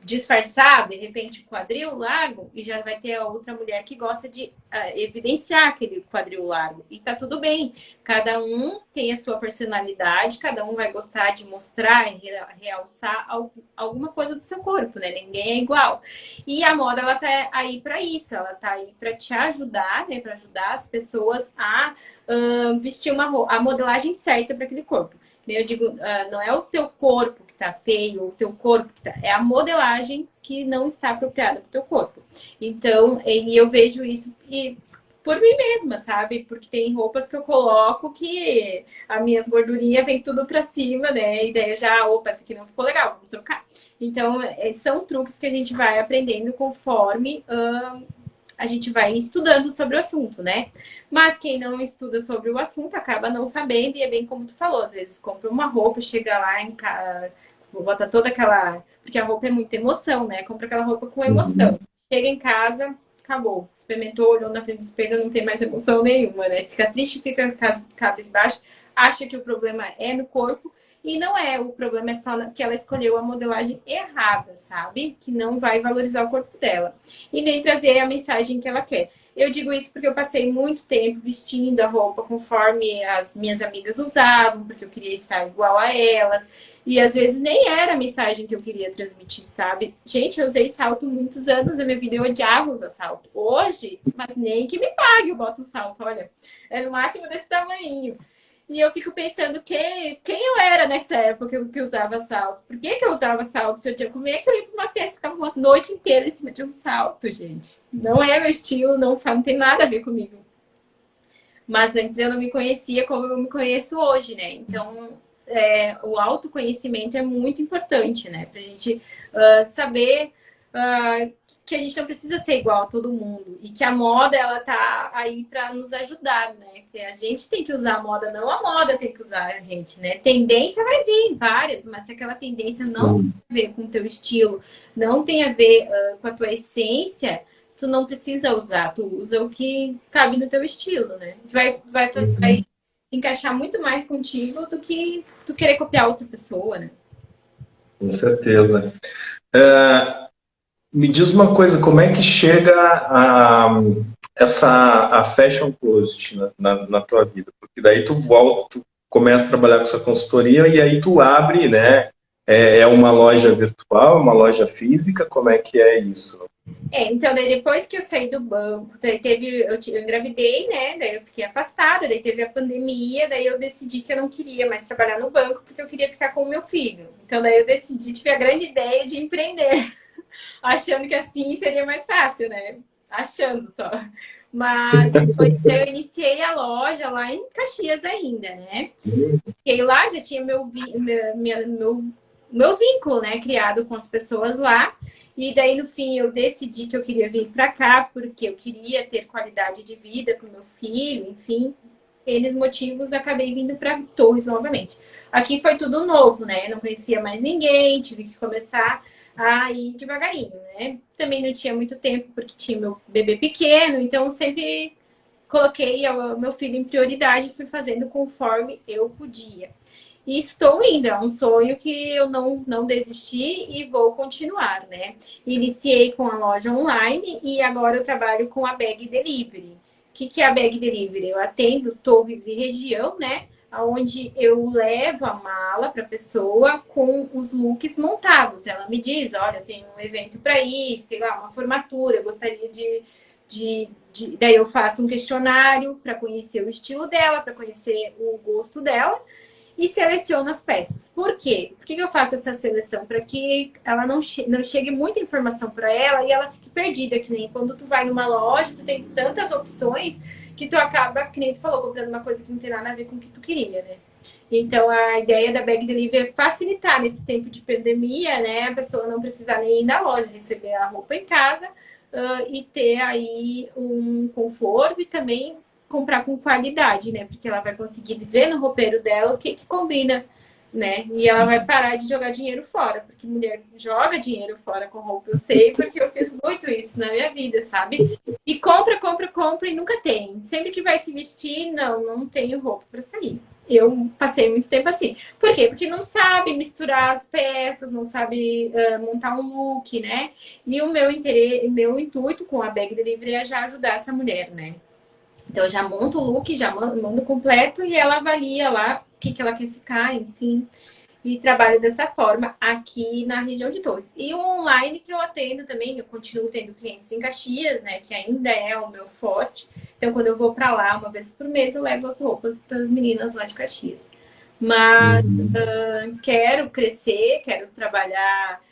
disfarçar, de repente, o quadril largo, e já vai ter a outra mulher que gosta de evidenciar aquele quadril largo. E tá tudo bem. Cada um tem a sua personalidade, cada um vai gostar de mostrar, realçar alguma coisa do seu corpo, né? Ninguém é igual. E a moda, ela tá aí para isso, ela tá aí para te ajudar, né? Para ajudar as pessoas a vestir a modelagem certa para aquele corpo. Eu digo, não é o teu corpo que tá feio, o teu corpo que tá... É a modelagem que não está apropriada pro teu corpo. Então, e eu vejo isso por mim mesma, sabe? Porque tem roupas que eu coloco que as minhas gordurinhas vêm tudo pra cima, né? E daí eu já, opa, essa aqui não ficou legal, vamos trocar. Então, são truques que a gente vai aprendendo conforme a gente vai estudando sobre o assunto, né? Mas quem não estuda sobre o assunto acaba não sabendo, e é bem como tu falou, às vezes compra uma roupa, chega lá em casa, bota toda aquela... Porque a roupa é muita emoção, né? Compra aquela roupa com emoção. Chega em casa, acabou. Experimentou, olhou na frente do espelho, não tem mais emoção nenhuma, né? Fica triste, fica cabisbaixo, acha que o problema é no corpo, e não é, o problema é só que ela escolheu a modelagem errada, sabe? Que não vai valorizar o corpo dela. E nem trazer a mensagem que ela quer. Eu digo isso porque eu passei muito tempo vestindo a roupa conforme as minhas amigas usavam, porque eu queria estar igual a elas. E às vezes nem era a mensagem que eu queria transmitir, sabe? Gente, eu usei salto muitos anos na minha vida, eu odiava usar salto. Hoje, mas nem que me pague eu boto salto, olha. É no máximo desse tamanho. E eu fico pensando quem eu era nessa época que usava salto. Por que eu usava salto? Se eu tinha como é que eu ia para uma festa e ficava uma noite inteira em cima de um salto, gente? Não é meu estilo, não tem nada a ver comigo. Mas antes eu não me conhecia como eu me conheço hoje, né? Então, o autoconhecimento é muito importante, né? Pra gente saber que a gente não precisa ser igual a todo mundo e que a moda, ela tá aí para nos ajudar, né? Que a gente tem que usar a moda, não a moda tem que usar a gente, né? Tendência vai vir várias, mas se aquela tendência não tem a ver com o teu estilo, não tem a ver com a tua essência, tu não precisa usar, tu usa o que cabe no teu estilo, né? Vai se encaixar muito mais contigo do que tu querer copiar outra pessoa, né? Com certeza. Me diz uma coisa, como é que chega a fashion closet na tua vida? Porque daí tu volta, tu começa a trabalhar com essa consultoria e aí tu abre, né? É uma loja virtual, uma loja física, como é que é isso? Então, daí depois que eu saí do banco, daí eu engravidei, né? Daí eu fiquei afastada, daí teve a pandemia, daí eu decidi que eu não queria mais trabalhar no banco porque eu queria ficar com o meu filho. Então, daí eu decidi, tive a grande ideia de empreender, achando que assim seria mais fácil, né? Achando só. Mas eu iniciei a loja lá em Caxias ainda, né? Fiquei lá, já tinha meu vínculo, né? Criado com as pessoas lá. E daí, no fim, eu decidi que eu queria vir para cá porque eu queria ter qualidade de vida com meu filho, enfim. Eles motivos, acabei vindo para Torres novamente. Aqui foi tudo novo, né? Não conhecia mais ninguém, tive que começar a ir devagarinho, né? Também não tinha muito tempo porque tinha meu bebê pequeno, então sempre coloquei o meu filho em prioridade e fui fazendo conforme eu podia. E estou indo, é um sonho que eu não desisti e vou continuar, né? Iniciei com a loja online e agora eu trabalho com a Bag Delivery. O que é a Bag Delivery? Eu atendo Torres e região, né? Onde eu levo a mala para a pessoa com os looks montados. Ela me diz, olha, eu tenho um evento para ir, sei lá, uma formatura, eu gostaria daí eu faço um questionário para conhecer o estilo dela, para conhecer o gosto dela e seleciono as peças. Por quê? Por que eu faço essa seleção? Para que ela não chegue muita informação para ela e ela fique perdida, que nem quando tu vai numa loja, tu tem tantas opções que tu acaba, que nem tu falou, comprando uma coisa que não tem nada a ver com o que tu queria, né? Então, a ideia da Bag Delivery é facilitar nesse tempo de pandemia, né? A pessoa não precisar nem ir na loja, receber a roupa em casa e ter aí um conforto e também comprar com qualidade, né? Porque ela vai conseguir ver no roupeiro dela o que combina, né? E ela vai parar de jogar dinheiro fora, porque mulher joga dinheiro fora com roupa, eu sei, porque eu fiz muito isso na minha vida, sabe? E compra, compra, compra e nunca tem. Sempre que vai se vestir, não tenho roupa para sair. Eu passei muito tempo assim. Por quê? Porque não sabe misturar as peças, não sabe montar um look, né? E o meu intuito com a Bag Delivery é já ajudar essa mulher, né? Então, eu já monto o look, já mando completo e ela avalia lá o que ela quer ficar, enfim. E trabalho dessa forma aqui na região de Torres. E o online que eu atendo também, eu continuo tendo clientes em Caxias, né? Que ainda é o meu forte. Então, quando eu vou para lá uma vez por mês, eu levo as roupas para as meninas lá de Caxias. Mas quero crescer, quero trabalhar,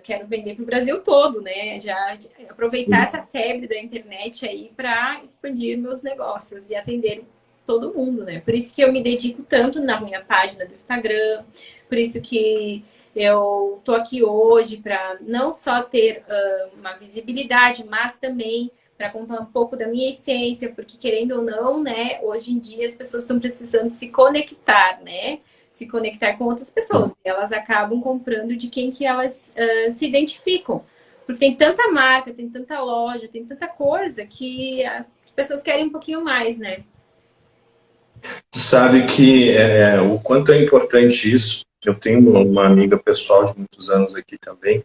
quero vender para o Brasil todo, né? Já aproveitar essa febre da internet aí para expandir meus negócios e atender todo mundo, né? Por isso que eu me dedico tanto na minha página do Instagram, por isso que eu tô aqui hoje para não só ter uma visibilidade, mas também para contar um pouco da minha essência, porque querendo ou não, né, hoje em dia as pessoas estão precisando se conectar, né? Se conectar com outras pessoas. E elas acabam comprando de quem que elas se identificam. Porque tem tanta marca, tem tanta loja, tem tanta coisa que as pessoas querem um pouquinho mais, né? Tu sabe que o quanto é importante isso. Eu tenho uma amiga pessoal de muitos anos aqui também,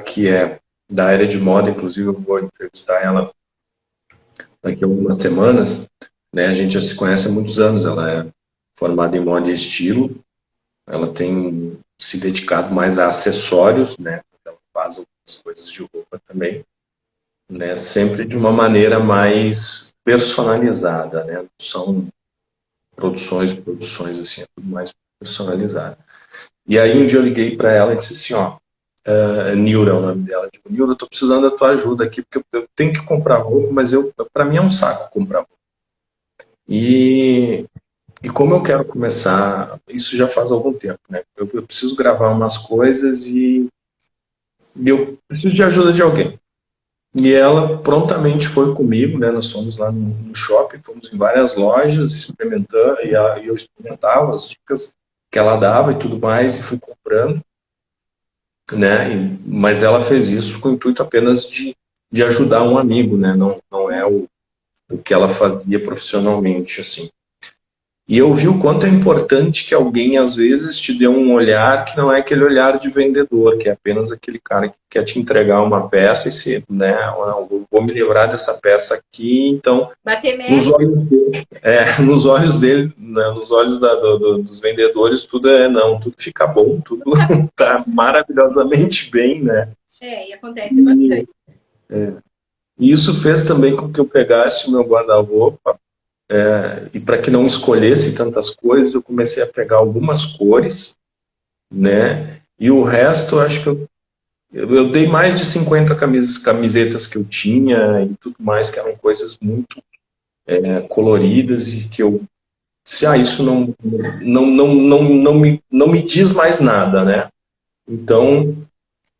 que é da área de moda, inclusive eu vou entrevistar ela daqui a algumas semanas, né? A gente já se conhece há muitos anos, ela é formada em moda e estilo, ela tem se dedicado mais a acessórios, né? Ela faz algumas coisas de roupa também, né? Sempre de uma maneira mais personalizada, né? São produções assim, é tudo mais personalizado. E aí um dia eu liguei para ela e disse assim, ó, Nilda é o nome dela, tipo, Nilda, eu tô precisando da tua ajuda aqui, porque eu tenho que comprar roupa, mas para mim é um saco comprar roupa. E como eu quero começar, isso já faz algum tempo, né? Eu preciso gravar umas coisas e eu preciso de ajuda de alguém. E ela prontamente foi comigo, né? Nós fomos lá no shopping, fomos em várias lojas experimentando, e eu experimentava as dicas que ela dava e tudo mais, e fui comprando, né? Mas ela fez isso com o intuito apenas de ajudar um amigo, né? Não é o que ela fazia profissionalmente, assim. E eu vi o quanto é importante que alguém, às vezes, te dê um olhar que não é aquele olhar de vendedor, que é apenas aquele cara que quer te entregar uma peça e se, né, eu vou me livrar dessa peça aqui, então, Bater nos meta. olhos dele, né, nos olhos dos vendedores, tudo não, tudo fica bom, tudo tá maravilhosamente bem, né? E acontece bastante. E isso fez também com que eu pegasse o meu guarda-roupa, e para que não escolhesse tantas coisas, eu comecei a pegar algumas cores, né? E o resto, eu acho que eu dei mais de 50 camisetas que eu tinha e tudo mais, que eram coisas muito coloridas e que eu se isso não me diz mais nada, né? Então,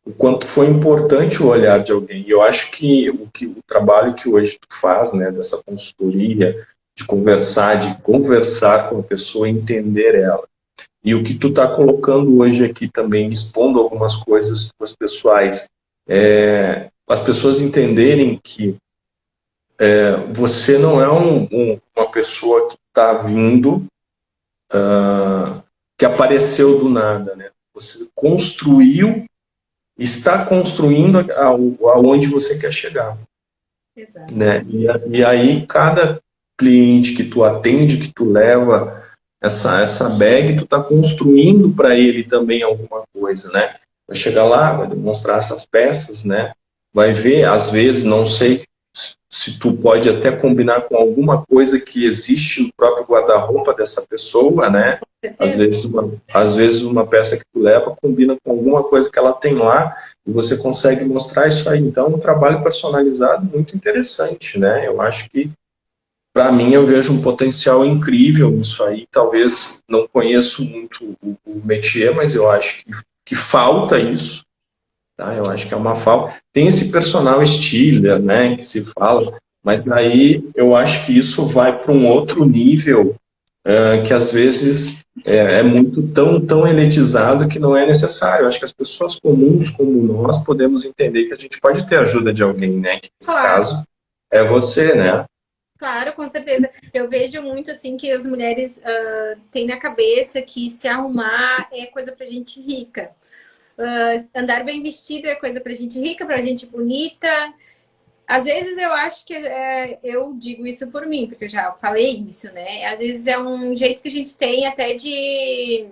o quanto foi importante o olhar de alguém. E eu acho que o trabalho que hoje tu faz, né, dessa consultoria, de conversar com a pessoa, entender ela. E o que tu está colocando hoje aqui também, expondo algumas coisas tuas pessoais, as pessoas entenderem que você não é uma pessoa que está vindo, que apareceu do nada, né? Você construiu, está construindo aonde você quer chegar. Exato. Né? E aí, cada cliente que tu atende, que tu leva essa bag, tu está construindo para ele também alguma coisa, né? Vai chegar lá, vai demonstrar essas peças, né? Vai ver, às vezes, não sei se tu pode até combinar com alguma coisa que existe no próprio guarda-roupa dessa pessoa, né? Às vezes uma peça que tu leva combina com alguma coisa que ela tem lá e você consegue mostrar isso aí. Então, é um trabalho personalizado muito interessante, né? Eu acho que, para mim, eu vejo um potencial incrível nisso aí. Talvez não conheço muito o métier, mas eu acho que falta isso. Tá? Eu acho que é uma falta. Tem esse personal stiller, né, que se fala, mas aí eu acho que isso vai para um outro nível, que às vezes é muito tão elitizado que não é necessário. Eu acho que as pessoas comuns como nós podemos entender que a gente pode ter a ajuda de alguém, né? Que nesse caso é você, né? Claro, com certeza. Eu vejo muito assim que as mulheres têm na cabeça que se arrumar é coisa pra gente rica. Andar bem vestido é coisa pra gente rica, pra gente bonita. Às vezes eu acho que eu digo isso por mim, porque eu já falei isso, né? Às vezes é um jeito que a gente tem até de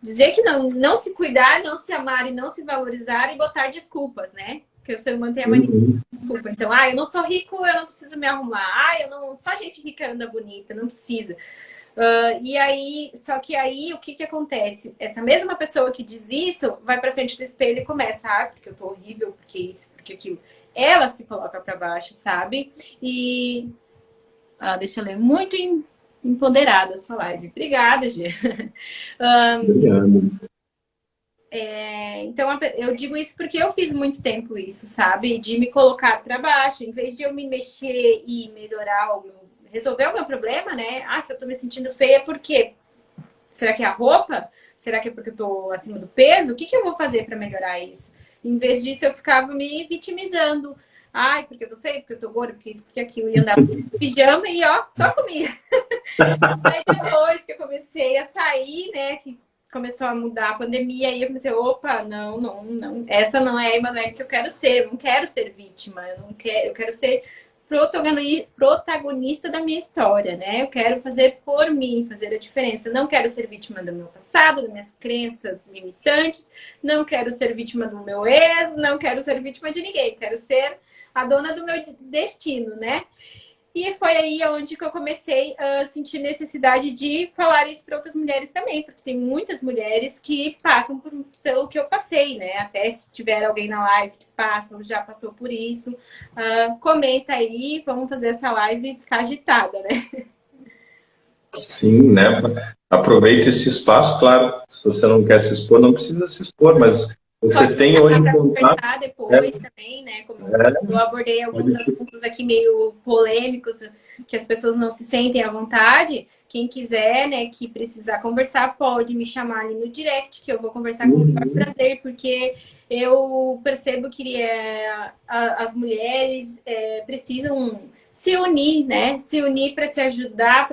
dizer que não se cuidar, não se amar e não se valorizar e botar desculpas, né? Porque o ser humano tem a mania de desculpa. Então, eu não sou rico, eu não preciso me arrumar. Eu não... Só gente rica anda bonita, não precisa. E aí, só que aí o que acontece? Essa mesma pessoa que diz isso vai pra frente do espelho e começa, porque eu tô horrível, porque isso, porque aquilo. Ela se coloca pra baixo, sabe? E deixa eu ler, muito empoderada a sua live. Obrigada, Gê. Obrigado. Então, eu digo isso porque eu fiz muito tempo isso, sabe? De me colocar pra baixo, em vez de eu me mexer e melhorar resolver o meu problema, né? Se eu tô me sentindo feia, por quê? Será que é a roupa? Será que é porque eu tô acima do peso? O que eu vou fazer pra melhorar isso? Em vez disso, eu ficava me vitimizando. Porque eu tô feia, porque eu tô gorda, porque isso, porque aquilo. E andava sem pijama e, só comia. Aí depois que eu comecei a sair, né, que começou a mudar a pandemia, aí eu comecei, opa, não. Essa não é a Emanuele que eu quero ser. Eu não quero ser vítima. Eu quero ser protagonista da minha história, né? Eu quero fazer por mim, fazer a diferença. Eu não quero ser vítima do meu passado, das minhas crenças limitantes, não quero ser vítima do meu ex, não quero ser vítima de ninguém, quero ser a dona do meu destino, né? E foi aí onde que eu comecei a sentir necessidade de falar isso para outras mulheres também, porque tem muitas mulheres que passam pelo que eu passei, né? Até se tiver alguém na live que passa ou já passou por isso, comenta aí, vamos fazer essa live ficar agitada, né? Sim, né? Aproveita esse espaço, claro. Se você não quer se expor, não precisa se expor, mas você tem hoje contato. Depois também, né? Como eu abordei alguns assuntos aqui meio polêmicos, que as pessoas não se sentem à vontade. Quem quiser, né, que precisar conversar, pode me chamar ali no direct, que eu vou conversar com muito prazer, porque eu percebo que as mulheres precisam se unir, né? Se unir para se ajudar,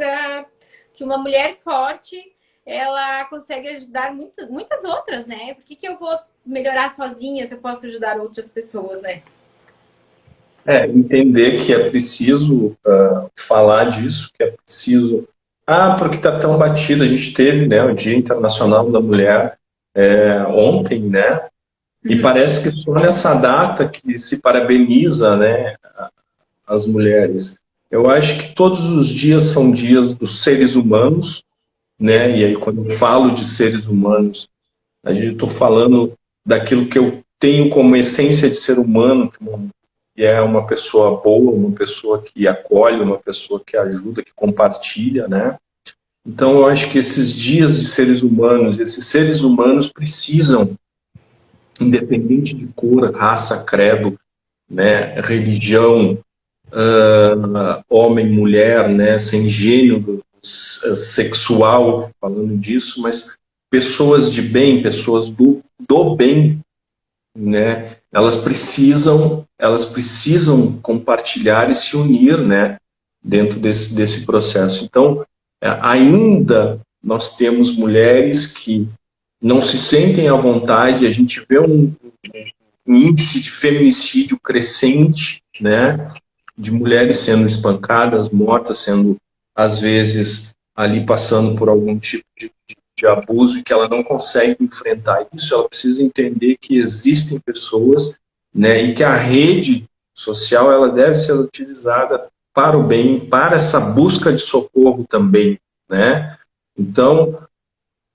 que uma mulher forte, ela consegue ajudar muitas outras, né? Por que eu vou melhorar sozinha se eu posso ajudar outras pessoas, né? Entender que é preciso falar disso, que é preciso... porque está tão batido. A gente teve, né, o Dia Internacional da Mulher ontem, né? E parece que só nessa data que se parabeniza, né, as mulheres. Eu acho que todos os dias são dias dos seres humanos, né? E aí, quando eu falo de seres humanos, a gente estou falando daquilo que eu tenho como essência de ser humano, que é uma pessoa boa, uma pessoa que acolhe, uma pessoa que ajuda, que compartilha, né? Então, eu acho que esses dias de seres humanos, esses seres humanos precisam, independente de cor, raça, credo, né, religião, homem, mulher, né, sem gênero sexual, falando disso, mas pessoas de bem, pessoas do bem, né, elas precisam compartilhar e se unir, né, dentro desse processo. Então, ainda nós temos mulheres que não se sentem à vontade. A gente vê um índice de feminicídio crescente, né, de mulheres sendo espancadas, mortas, sendo, às vezes, ali passando por algum tipo de abuso, e que ela não consegue enfrentar isso. Ela precisa entender que existem pessoas, né, e que a rede social ela deve ser utilizada para o bem, para essa busca de socorro também, né? Então,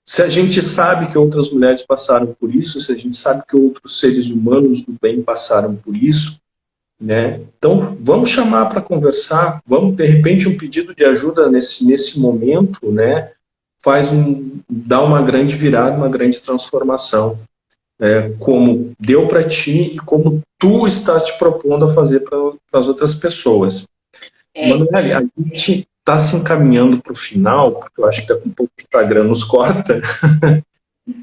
se a gente sabe que outras mulheres passaram por isso, se a gente sabe que outros seres humanos do bem passaram por isso, né? Então, vamos chamar para conversar, vamos, de repente, um pedido de ajuda nesse momento, né? Dá uma grande virada, uma grande transformação, como deu para ti e como tu estás te propondo a fazer para as outras pessoas. Manuel, a gente está se encaminhando para o final, porque eu acho que daqui a pouco o Instagram nos corta.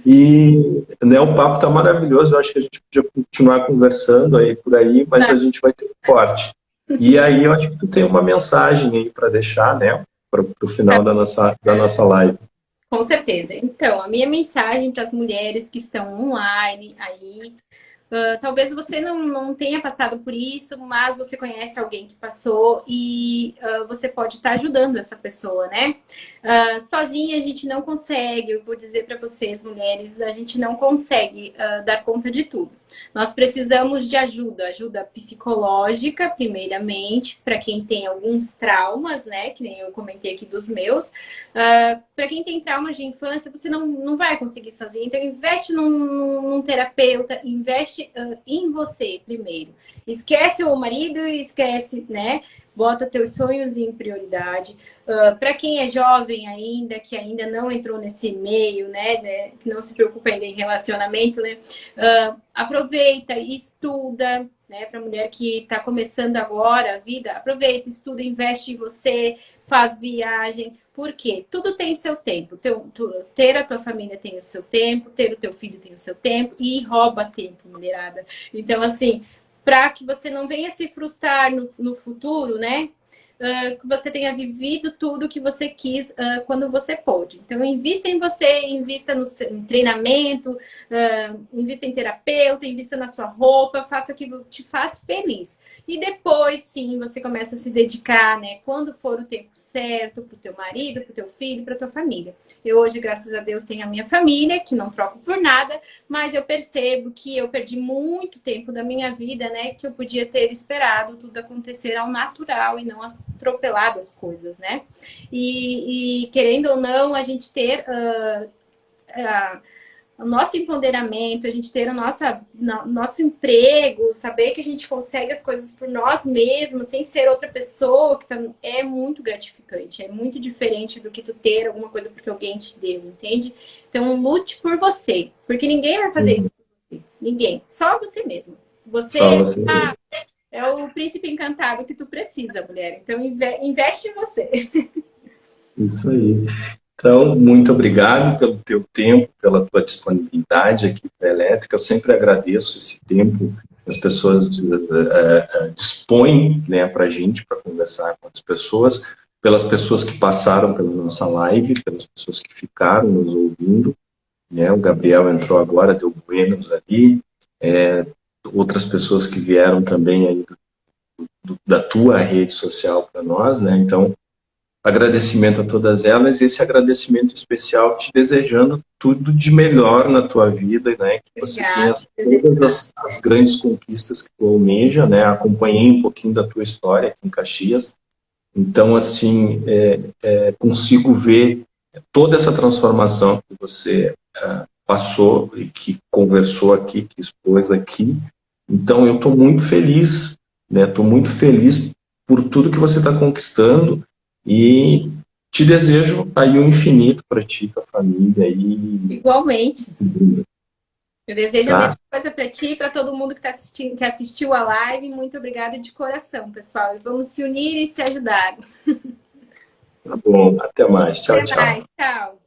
E, né, o papo está maravilhoso. Eu acho que a gente podia continuar conversando aí por aí, mas a gente vai ter um corte. E aí eu acho que tu tem uma mensagem aí para deixar, né, para o final da nossa live. Com certeza. Então, a minha mensagem para as mulheres que estão online aí, talvez você não tenha passado por isso, mas você conhece alguém que passou e você pode estar ajudando essa pessoa, né? Sozinha a gente não consegue, eu vou dizer para vocês, mulheres, a gente não consegue dar conta de tudo. Nós precisamos de ajuda psicológica, primeiramente, para quem tem alguns traumas, né? Que nem eu comentei aqui dos meus. Para quem tem traumas de infância, você não vai conseguir sozinho. Então, investe num terapeuta, investe em você primeiro. Esquece o marido, esquece, né? Bota teus sonhos em prioridade. Para quem é jovem ainda, que ainda não entrou nesse meio, né, que não se preocupa ainda em relacionamento, né, aproveita e estuda, né, para mulher que está começando agora a vida, aproveita, estuda, investe em você, faz viagem, porque tudo tem seu tempo. Ter a tua família tem o seu tempo, ter o teu filho tem o seu tempo, e rouba tempo, mulherada. Então, assim, para que você não venha se frustrar no futuro, né? Que você tenha vivido tudo que você quis quando você pôde. Então, invista em você, invista no treinamento, invista em terapeuta, invista na sua roupa, faça o que te faz feliz. E depois, sim, você começa a se dedicar, né? Quando for o tempo certo, pro teu marido, pro teu filho, pra tua família. Eu hoje, graças a Deus, tenho a minha família, que não troco por nada, mas eu percebo que eu perdi muito tempo da minha vida, né? Que eu podia ter esperado tudo acontecer ao natural e não atropelado as coisas, né? E querendo ou não, a gente ter o nosso empoderamento, a gente ter o nosso emprego, saber que a gente consegue as coisas por nós mesmos, sem ser outra pessoa, é muito gratificante. É muito diferente do que tu ter alguma coisa porque alguém te deu, entende? Então, lute por você, porque ninguém vai fazer isso por você. Ninguém. Só você mesmo. Você é o príncipe encantado que tu precisa, mulher. Então, investe em você. Isso aí. Então, muito obrigado pelo teu tempo, pela tua disponibilidade aqui para a Elétrica. Eu sempre agradeço esse tempo que as pessoas dispõem, né, para a gente, para conversar com as pessoas. pelas pessoas que passaram pela nossa live, pelas pessoas que ficaram nos ouvindo, né? O Gabriel entrou agora, deu buenas ali, outras pessoas que vieram também aí da tua rede social para nós, né? Então, agradecimento a todas elas e esse agradecimento especial te desejando tudo de melhor na tua vida, né? Que você tenha todas as grandes conquistas que tu almeja, né? Acompanhei um pouquinho da tua história aqui em Caxias, então, assim, consigo ver toda essa transformação que você passou e que conversou aqui, que expôs aqui. Então, eu estou muito feliz, né? Estou muito feliz por tudo que você está conquistando e te desejo aí o infinito para ti, tua família. Igualmente. Eu desejo a Tá? mesma coisa para ti e para todo mundo que assistindo, que assistiu a live. Muito obrigada de coração, pessoal. E vamos se unir e se ajudar. Tá bom, até mais. Tchau, Até tchau. mais. Tchau.